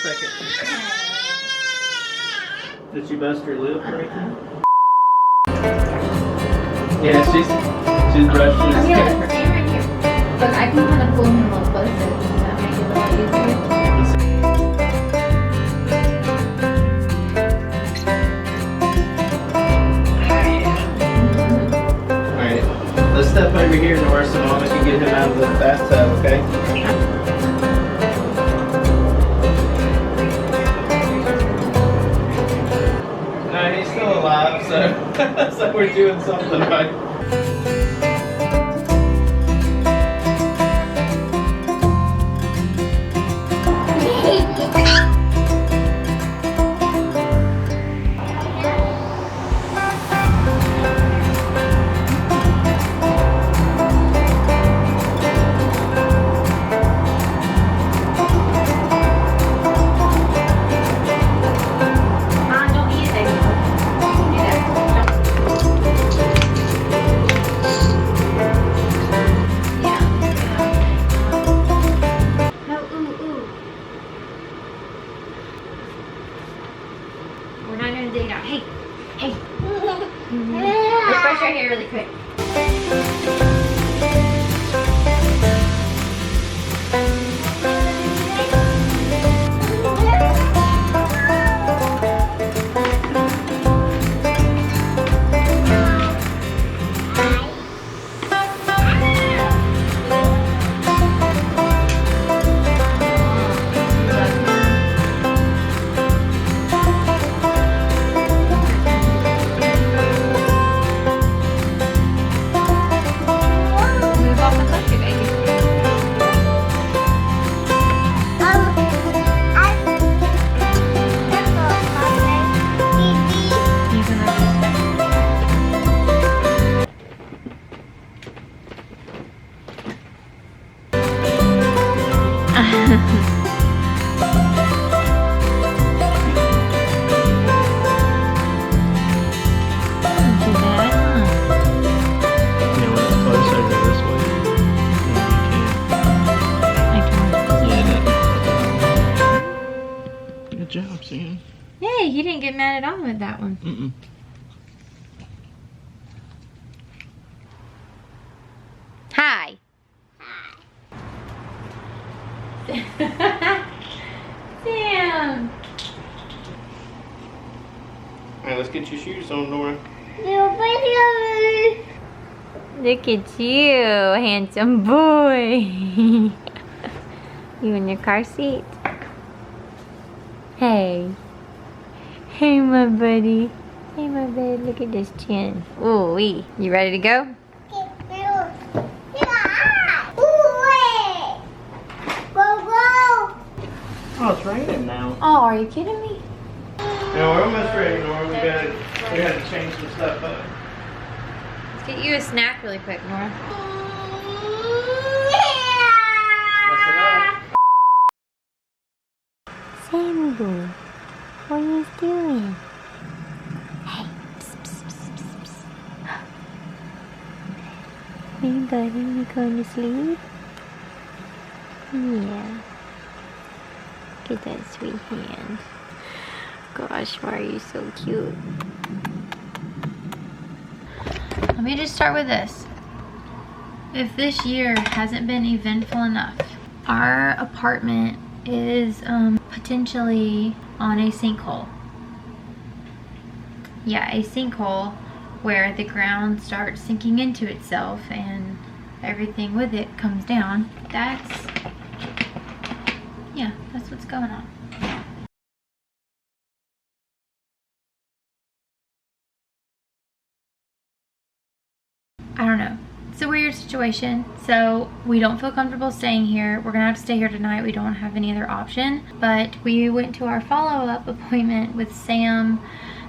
second. Did she bust her lip or anything? Yeah, she's brushing his Here, hair. stand right here. Look, I can kind of pull him a little closer. Does that make it a little easier? Alright, let's step over here, Nora, so Mama can get him out of the bathtub, okay? No, he's still alive, so, so we're doing something right. We're not gonna dig it out. Hey, hey. Let's brush our hair really quick. Good job, Sam. Hey, he didn't get mad at all with that one. Hi. Sam. Alright, let's get your shoes on, Nora. Look at you, handsome boy. You in your car seat? Hey. Hey, my buddy. Hey, my baby. Look at this chin. Ooh-wee. You ready to go? Oh, it's raining now. Oh, are you kidding me? No, we're almost ready, Nora. We gotta change some stuff up. Let's get you a snack really quick, Nora. That's enough. Sammy, what are you doing? Hey, psst, psst, psst, psst, psst. Hey, buddy, you going to sleep? Yeah. Look at that sweet hand. Gosh, why are you so cute? Let me just start with this. If this year hasn't been eventful enough, our apartment is potentially on a sinkhole. Yeah, a sinkhole where the ground starts sinking into itself and everything with it comes down. That's what's going on. I don't know. It's a weird situation, so we don't feel comfortable staying here. We're gonna have to stay here tonight. We don't have any other option, but we went to our follow-up appointment with Sam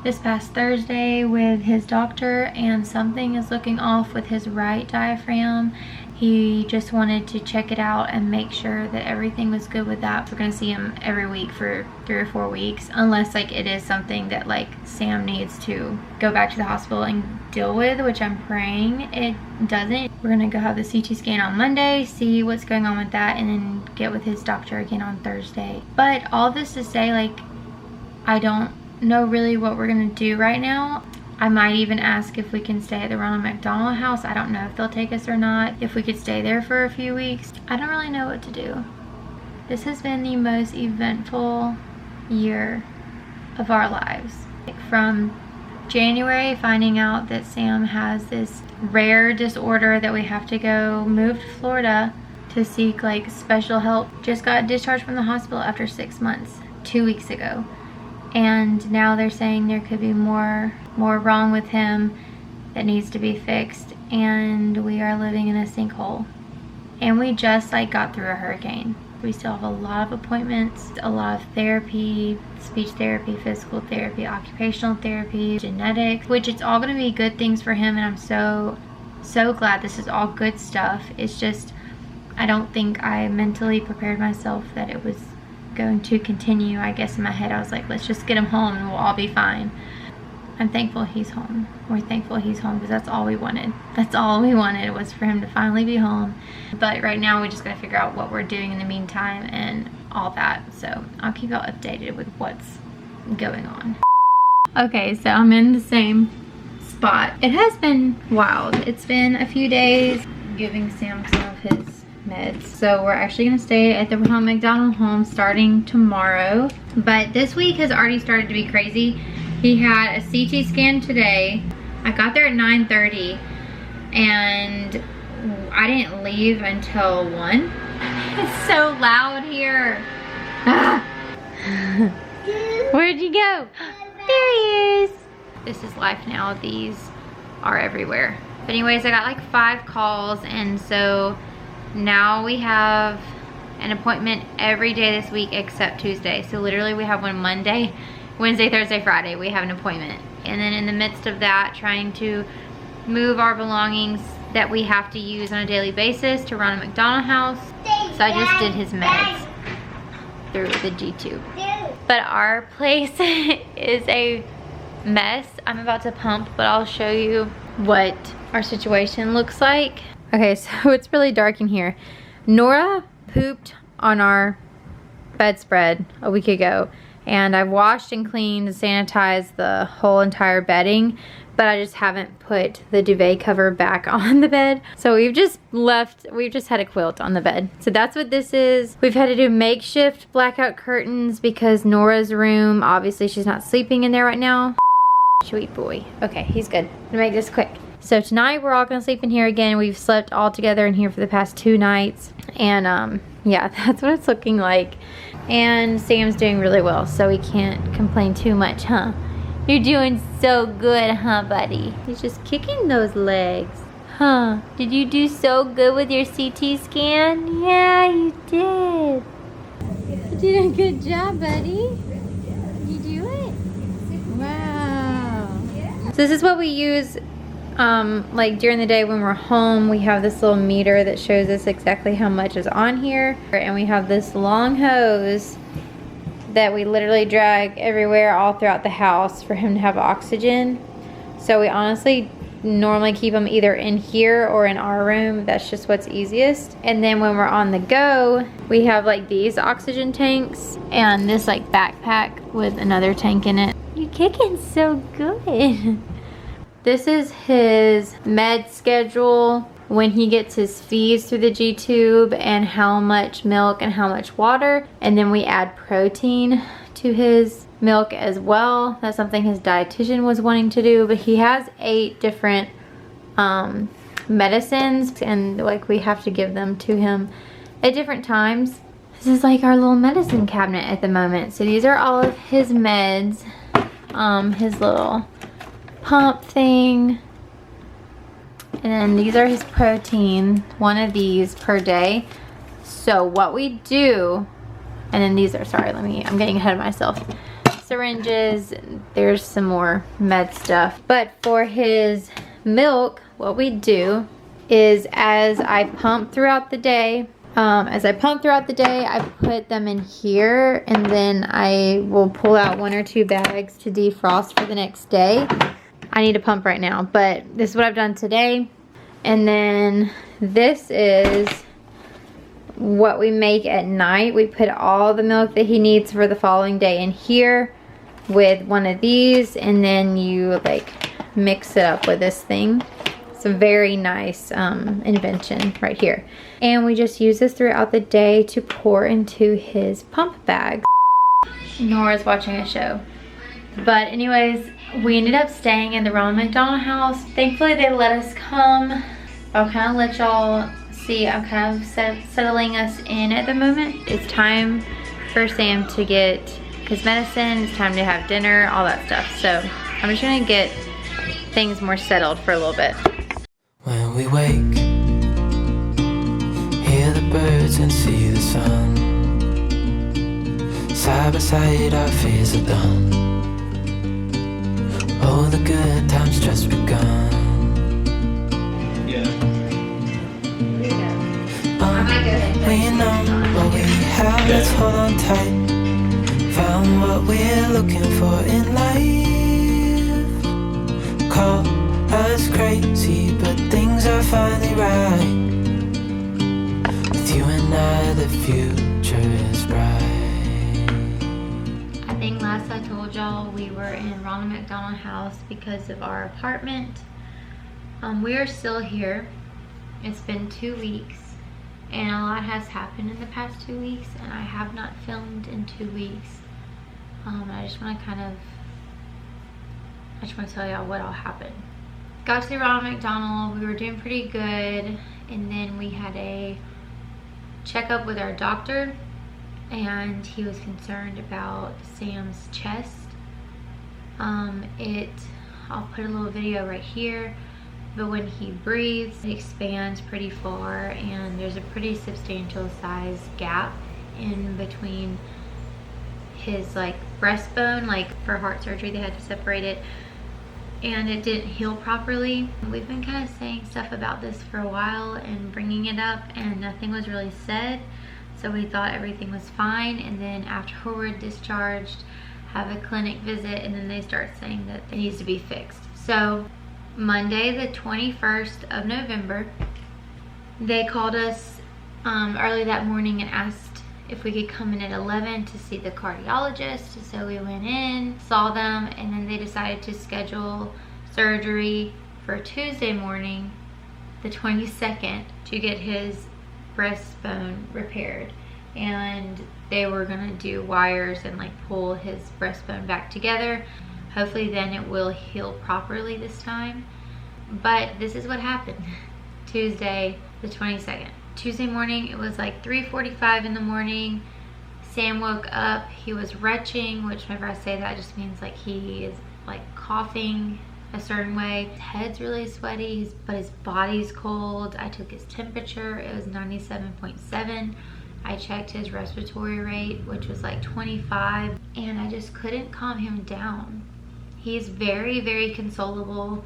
this past Thursday with his doctor, and something is looking off with his right diaphragm. He just wanted to check it out and make sure that everything was good with that. We're gonna see him every week for 3 or 4 weeks, unless like it is something that like Sam needs to go back to the hospital and deal with, which I'm praying it doesn't. We're gonna go have the CT scan on Monday, see what's going on with that, and then get with his doctor again on Thursday. But all this to say, like, I don't know really what we're gonna do right now. I might even ask if we can stay at the Ronald McDonald House. I don't know if they'll take us or not. If we could stay there for a few weeks. I don't really know what to do. This has been the most eventful year of our lives. From January, finding out that Sam has this rare disorder that we have to go move to Florida to seek like special help. Just got discharged from the hospital after 6 months, 2 weeks ago. And now they're saying there could be more wrong with him that needs to be fixed, and we are living in a sinkhole. And we just like got through a hurricane. We still have a lot of appointments, a lot of therapy, speech therapy, physical therapy, occupational therapy, genetics, which it's all going to be good things for him, and I'm so glad. This is all good stuff. It's just I don't think I mentally prepared myself that it was going to continue. I guess in my head I was like, let's just get him home and we'll all be fine. I'm thankful he's home. We're thankful he's home because that's all we wanted. That's all we wanted, was for him to finally be home. But right now we just gotta figure out what we're doing in the meantime and all that. So I'll keep y'all updated with what's going on. Okay, so I'm in the same spot. It has been wild. It's been a few days giving Sam some of his meds. So we're actually gonna stay at the Ronald McDonald home starting tomorrow. But this week has already started to be crazy. He had a CT scan today. I got there at 9:30 and I didn't leave until 1. It's so loud here. Ah. Where'd you go? There he is. This is life now. These are everywhere. But anyways, I got like 5 calls, and so now we have an appointment every day this week except Tuesday. So literally we have one Monday, Wednesday, Thursday, Friday, we have an appointment. And then in the midst of that, trying to move our belongings that we have to use on a daily basis to Ronald McDonald House. So I just did his meds through the G-tube. But our place is a mess. I'm about to pump, but I'll show you what our situation looks like. Okay, so it's really dark in here. Nora pooped on our bedspread a week ago, and I've washed and cleaned and sanitized the whole entire bedding, but I just haven't put the duvet cover back on the bed. So we've just had a quilt on the bed. So that's what this is. We've had to do makeshift blackout curtains because Nora's room, obviously she's not sleeping in there right now. Sweet boy. Okay, he's good. I'm gonna make this quick. So tonight we're all gonna sleep in here again. We've slept all together in here for the past 2 nights. And yeah, that's what it's looking like. And Sam's doing really well, so we can't complain too much, huh? You're doing so good, huh, buddy? He's just kicking those legs. Huh? Did you do so good with your CT scan? Yeah, you did. You did a good job, buddy. You do it? Wow. So this is what we use like during the day when we're home. We have this little meter that shows us exactly how much is on here, and we have this long hose that we literally drag everywhere all throughout the house for him to have oxygen. So we honestly normally keep him either in here or in our room. That's just what's easiest. And then when we're on the go, we have like these oxygen tanks and this like backpack with another tank in it. You're kicking so good. This is his med schedule when he gets his feeds through the G-tube, and how much milk and how much water. And then we add protein to his milk as well. That's something his dietitian was wanting to do, but he has 8 different medicines, and like we have to give them to him at different times. This is like our little medicine cabinet at the moment. So these are all of his meds, his little pump thing. And then these are his protein, 1 of these per day. So what we do, and then these are, sorry, I'm getting ahead of myself. syringes. There's some more med stuff. But for his milk, what we do is as I pump throughout the day, I put them in here, and then I will pull out 1 or 2 bags to defrost for the next day. I need to pump right now, but this is what I've done today. And then this is what we make at night. We put all the milk that he needs for the following day in here with one of these, and then you like mix it up with this thing. It's a very nice invention right here. And we just use this throughout the day to pour into his pump bag. Nora's watching a show. But anyways, we ended up staying in the Ronald McDonald House. Thankfully they let us come. I'll kind of let y'all see. I'm kind of settling us in at the moment. It's time for Sam to get his medicine. It's time to have dinner, all that stuff. So I'm just gonna get things more settled for a little bit. When we wake, hear the birds and see the sun. Side by side our fears are done. Oh, the good times just begun. Yeah. We know what we have, let's hold on tight. Found what we're looking for in life. Call us crazy, but things are finally right. With you and I, the future is bright. I think last I told y'all we were in Ronald McDonald House because of our apartment. We are still here. It's been 2 weeks and a lot has happened in the past 2 weeks, and I have not filmed in 2 weeks. I just want to tell y'all what all happened. Got to Ronald McDonald, we were doing pretty good, and then we had a checkup with our doctor, and he was concerned about Sam's chest. I'll put a little video right here, but when he breathes, it expands pretty far, and there's a pretty substantial size gap in between his like breastbone. Like for heart surgery they had to separate it, and it didn't heal properly. We've been kind of saying stuff about this for a while and bringing it up, and nothing was really said, so we thought everything was fine. And then after we're discharged, have a clinic visit, and then they start saying that it needs to be fixed. So Monday the 21st of November, they called us early that morning and asked if we could come in at 11 to see the cardiologist. So we went in, saw them, and then they decided to schedule surgery for Tuesday morning, the 22nd, to get his breastbone repaired. And they were gonna do wires and like pull his breastbone back together. Hopefully then it will heal properly this time. But this is what happened. Tuesday the 22nd. Tuesday morning, it was like 3:45 in the morning. Sam woke up, he was retching, which whenever I say that, just means like he is like coughing a certain way. His head's really sweaty, but his body's cold. I took his temperature, it was 97.7. I checked his respiratory rate, which was like 25, and I just couldn't calm him down. He's very, very consolable,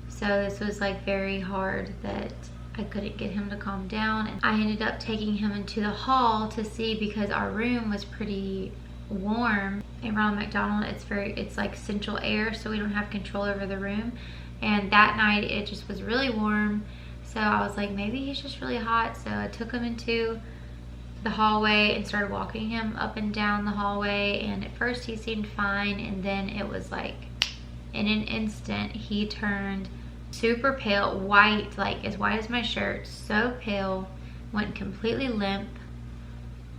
so this was like very hard that I couldn't get him to calm down. And I ended up taking him into the hall to see, because our room was pretty warm. In Ronald McDonald, it's like central air, so we don't have control over the room. And that night it just was really warm, so I was like, maybe he's just really hot. So I took him into the hallway and started walking him up and down the hallway, and at first he seemed fine, and then it was like in an instant he turned super pale, white, like as white as my shirt, so pale, went completely limp,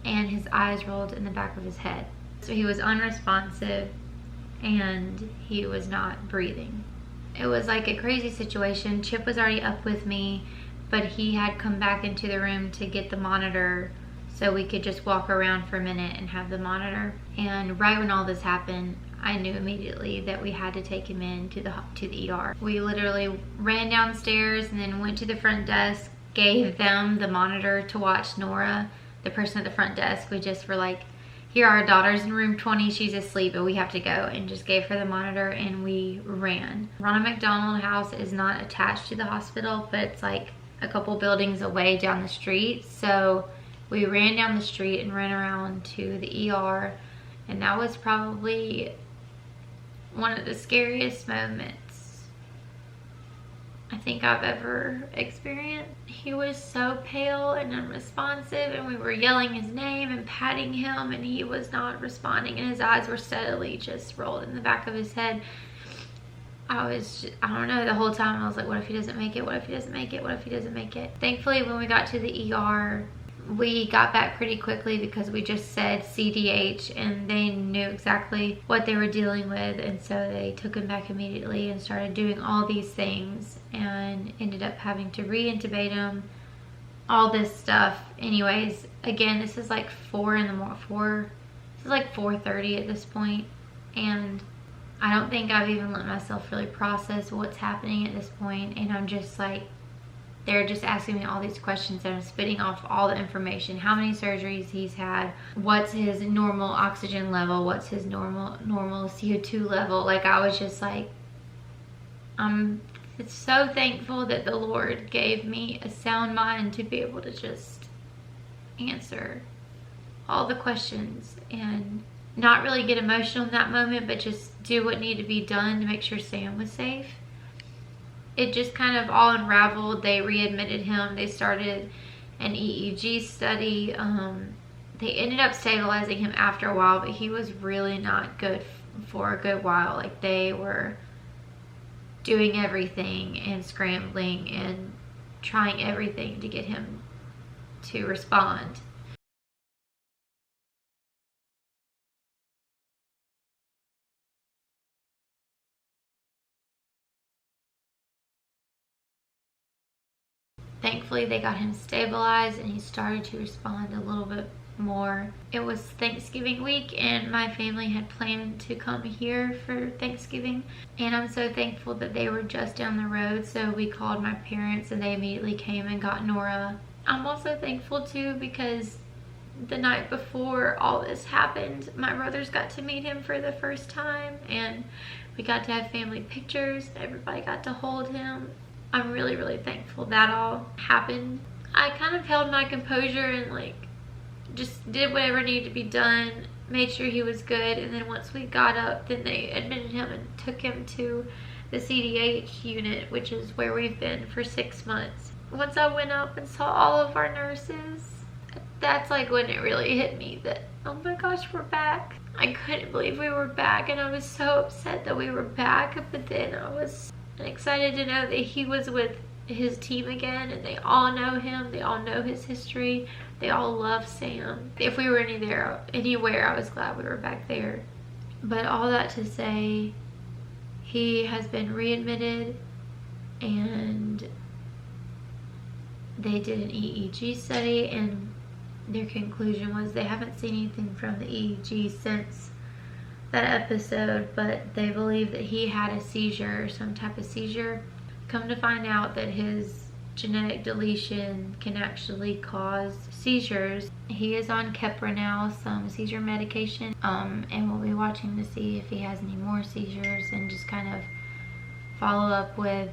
and his eyes rolled in the back of his head. So he was unresponsive and he was not breathing. It was like a crazy situation. Chip was already up with me, but he had come back into the room to get the monitor so we could just walk around for a minute and have the monitor. And right when all this happened, I knew immediately that we had to take him in to the ER. We literally ran downstairs and then went to the front desk, gave them the monitor to watch Nora, the person at the front desk. We just were like, here our daughter's in room 20, she's asleep, but we have to go, and just gave her the monitor and we ran. Ronald McDonald House is not attached to the hospital, but it's like a couple buildings away down the street. So we ran down the street and ran around to the ER, and that was probably one of the scariest moments I think I've ever experienced. He was so pale and unresponsive, and we were yelling his name and patting him, and he was not responding, and his eyes were steadily just rolled in the back of his head. I don't know, the whole time I was like, what if he doesn't make it? What if he doesn't make it? What if he doesn't make it? Thankfully, when we got to the ER, we got back pretty quickly because we just said CDH, and they knew exactly what they were dealing with, and so they took him back immediately and started doing all these things and ended up having to re-intubate him, all this stuff. Anyways, again, this is like 4 in the morning, this is like 4:30 at this point, and I don't think I've even let myself really process what's happening at this point, and I'm just like, they're just asking me all these questions and I'm spitting off all the information. How many surgeries he's had, what's his normal oxygen level, what's his normal CO2 level. Like, I was just like, I'm so thankful that the Lord gave me a sound mind to be able to just answer all the questions and not really get emotional in that moment, but just do what needed to be done to make sure Sam was safe. It just kind of all unraveled. They readmitted him. They started an EEG study. They ended up stabilizing him after a while, but he was really not good for a good while. Like, they were doing everything and scrambling and trying everything to get him to respond. Thankfully, they got him stabilized and he started to respond a little bit more. It was Thanksgiving week and my family had planned to come here for Thanksgiving, and I'm so thankful that they were just down the road. So we called my parents and they immediately came and got Nora. I'm also thankful too because the night before all this happened, my brothers got to meet him for the first time, and we got to have family pictures. Everybody got to hold him. I'm really, really thankful that all happened. I kind of held my composure and like just did whatever needed to be done, made sure he was good, and then once we got up, then they admitted him and took him to the CDH unit, which is where we've been for 6 months. Once I went up and saw all of our nurses, that's like when it really hit me that, oh my gosh, we're back. I couldn't believe we were back, and I was so upset that we were back, but then I was excited to know that he was with his team again, and they all know him, they all know his history, they all love Sam. If we were anywhere, I was glad we were back there. But all that to say, he has been readmitted, and they did an EEG study, and their conclusion was they haven't seen anything from the EEG since that episode, but they believe that he had a seizure or some type of seizure. Come to find out that his genetic deletion can actually cause seizures. He is on Keppra now, some seizure medication, and we'll be watching to see if he has any more seizures and just kind of follow up with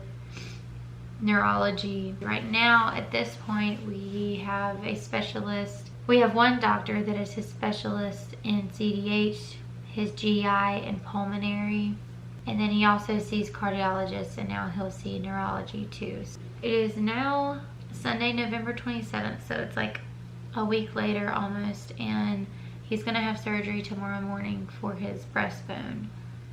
neurology. Right now, at this point, we have a specialist. We have one doctor that is his specialist in CDH, his GI and pulmonary, and then he also sees cardiologists, and now he'll see neurology too. It is now Sunday, November 27th, so it's like a week later almost, and he's gonna have surgery tomorrow morning for his breastbone.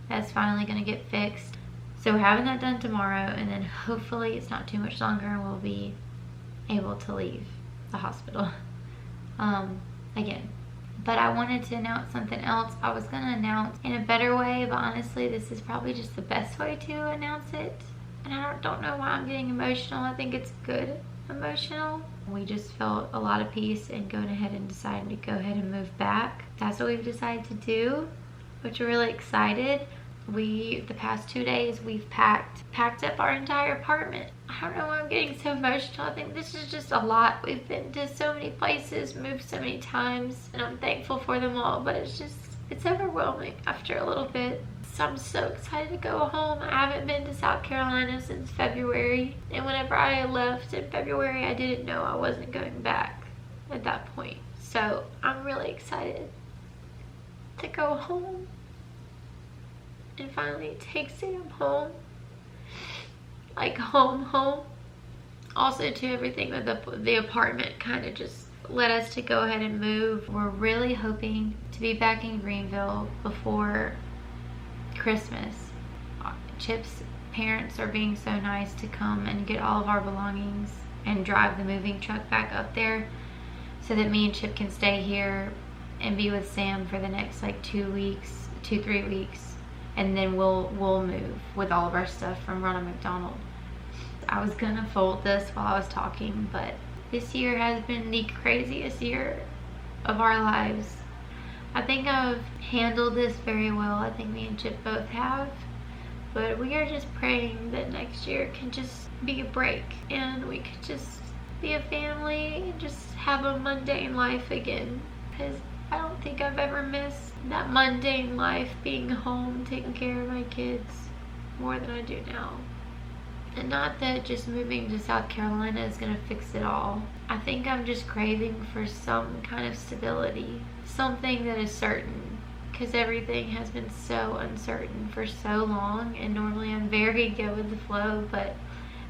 That's finally gonna get fixed. So we're having that done tomorrow, and then hopefully it's not too much longer and we'll be able to leave the hospital again. But I wanted to announce something else. I was gonna announce in a better way, but honestly this is probably just the best way to announce it. And I don't know why I'm getting emotional. I think it's good emotional. We just felt a lot of peace and going ahead and deciding to go ahead and move back. That's what we've decided to do, which we're really excited. The past 2 days, we've packed up our entire apartment. I don't know why I'm getting so emotional. I think this is just a lot. We've been to so many places, moved so many times, and I'm thankful for them all, but it's overwhelming after a little bit. So I'm so excited to go home. I haven't been to South Carolina since February, and whenever I left in February, I didn't know I wasn't going back at that point. So I'm really excited to go home and finally take Sam home, like home. Also, to everything with the apartment kind of just led us to go ahead and move. We're really hoping to be back in Greenville before Christmas. Chip's parents are being so nice to come and get all of our belongings and drive the moving truck back up there so that me and Chip can stay here and be with Sam for the next like 3 weeks. And then we'll move with all of our stuff from Ronald McDonald. I was gonna fold this while I was talking, but this year has been the craziest year of our lives. I think I've handled this very well. I think me and Chip both have. But we are just praying that next year can just be a break and we could just be a family and just have a mundane life again. Because I don't think I've ever missed that mundane life, being home, taking care of my kids more than I do now. And not that just moving to South Carolina is gonna fix it all. I think I'm just craving for some kind of stability, something that is certain, because everything has been so uncertain for so long, and normally I'm very good with the flow, but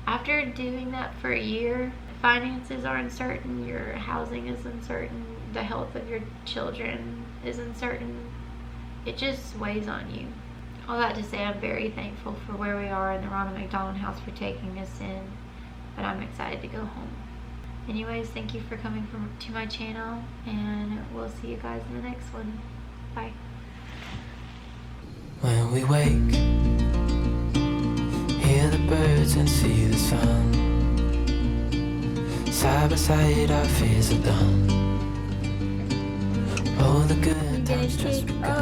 after doing that for a year, finances are uncertain, your housing is uncertain, the health of your children is uncertain. It just weighs on you. All that to say, I'm very thankful for where we are in the Ronald McDonald House for taking us in, but I'm excited to go home. Anyways, thank you for coming to my channel, and we'll see you guys in the next one. Bye. When we wake, hear the birds and see the sun. Side by side, our fears are done. All the good times just begun.